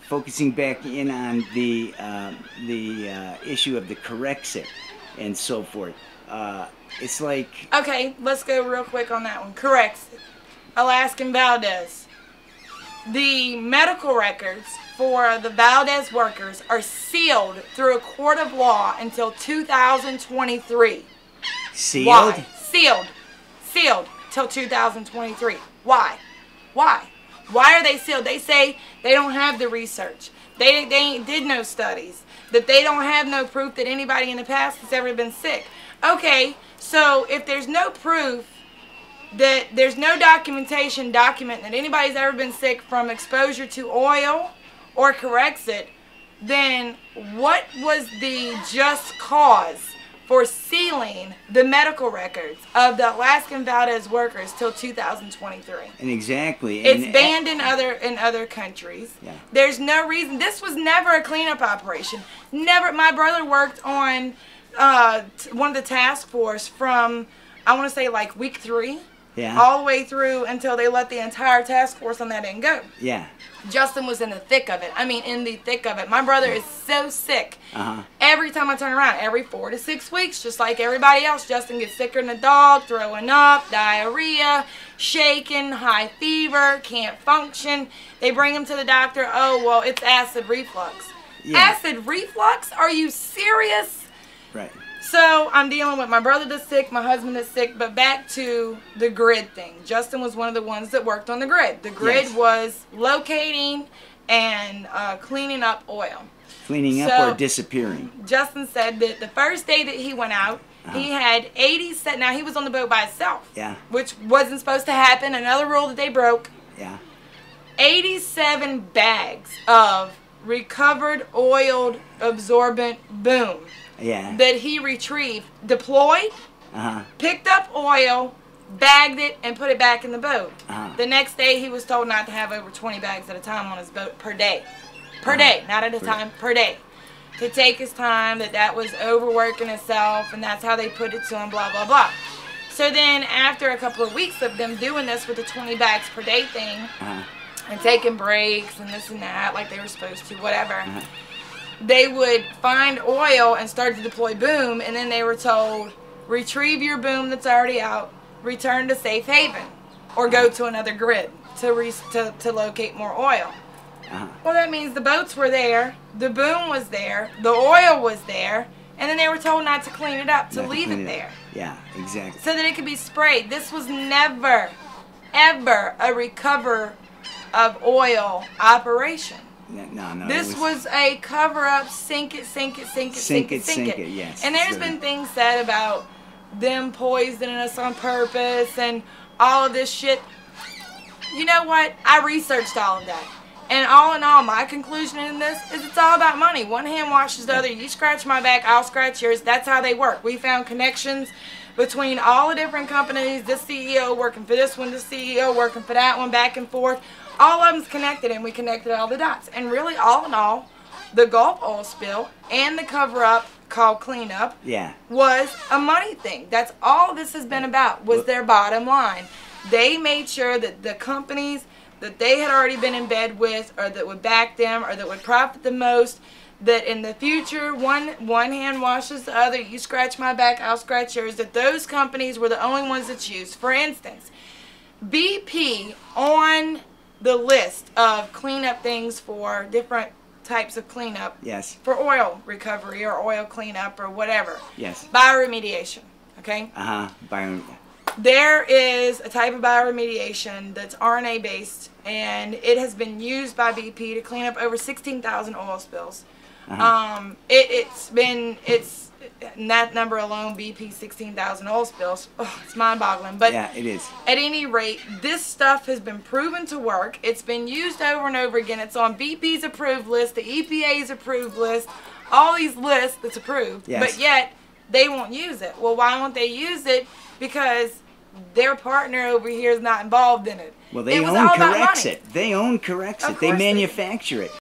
Focusing back in on the issue of the Corexit and so forth. It's like... Okay, let's go real quick on that one. Corexit. Alaskan Valdez. The medical records for the Valdez workers are sealed through a court of law until 2023. Sealed? Why? Sealed. Sealed till 2023. Why? Why? Why are they sealed? They say they don't have the research. They did no studies. That they don't have no proof that anybody in the past has ever been sick. Okay, so if there's no proof, that there's no documentation documenting that anybody's ever been sick from exposure to oil or Corexit, then what was the just cause for sealing the medical records of the Alaskan Valdez workers till 2023? And exactly. It's banned in other countries. Yeah. There's no reason. This was never a cleanup operation. Never. My brother worked on one of the task force from, I want to say, like week 3. Yeah. All the way through until they let the entire task force on that end go. Yeah. Justin was in the thick of it. I mean, in the thick of it. My brother is so sick. Uh-huh. Every time I turn around, every 4 to 6 weeks, just like everybody else, Justin gets sicker than a dog, throwing up, diarrhea, shaking, high fever, can't function. They bring him to the doctor. Oh, well, it's acid reflux. Yeah. Acid reflux? Are you serious? Right. So I'm dealing with my brother that's sick, my husband that's sick, but back to the grid thing. Justin was one of the ones that worked on the grid. The grid was locating and cleaning up oil. Cleaning up or disappearing. Justin said that the first day that he went out, he had 87. Now he was on the boat by himself. Yeah. Which wasn't supposed to happen. Another rule that they broke. Yeah. 87 bags of recovered oiled absorbent boom. Yeah. That he retrieved, deployed, picked up oil, bagged it, and put it back in the boat. The next day, he was told not to have over 20 bags at a time on his boat per day. Per day, not at a time, per day. To take his time, that was overworking himself, and that's how they put it to him, blah, blah, blah. So then, after a couple of weeks of them doing this with the 20 bags per day thing, and taking breaks and this and that, like they were supposed to, whatever, they would find oil and start to deploy boom, and then they were told, retrieve your boom that's already out, return to safe haven, or go to another grid to locate more oil. Well, that means the boats were there, the boom was there, the oil was there, and then they were told not to clean it up, to leave it there. Yeah, exactly. So that it could be sprayed. This was never, ever a recover of oil operation. No, this was a cover-up, sink it, sink it, sink it, sink it, sink it. Yes. And there's been things said about them poisoning us on purpose and all of this shit. You know what? I researched all of that. And all in all, my conclusion in this is it's all about money. One hand washes the other. You scratch my back, I'll scratch yours. That's how they work. We found connections between all the different companies. This CEO working for this one, this CEO working for that one, back and forth. All of them's connected, and we connected all the dots. And really, all in all, the Gulf oil spill and the cover-up called cleanup was a money thing. That's all this has been about, was their bottom line. They made sure that the companies that they had already been in bed with, or that would back them, or that would profit the most, that in the future, one hand washes the other, you scratch my back, I'll scratch yours, that those companies were the only ones that used. For instance, BP on the list of cleanup things for different types of cleanup. Yes. For oil recovery or oil cleanup or whatever. Yes. Bioremediation. Okay? There is a type of bioremediation that's RNA based, and it has been used by BP to clean up over 16,000 oil spills. It's that number alone, BP 16,000 oil spills. Oh, it's mind-boggling. But yeah, it is. At any rate, this stuff has been proven to work. It's been used over and over again. It's on BP's approved list, the EPA's approved list, all these lists that's approved. Yes. But yet they won't use it. Well, why won't they use it? Because their partner over here is not involved in it. Well, they own Corexit. They own Corexit. They manufacture it.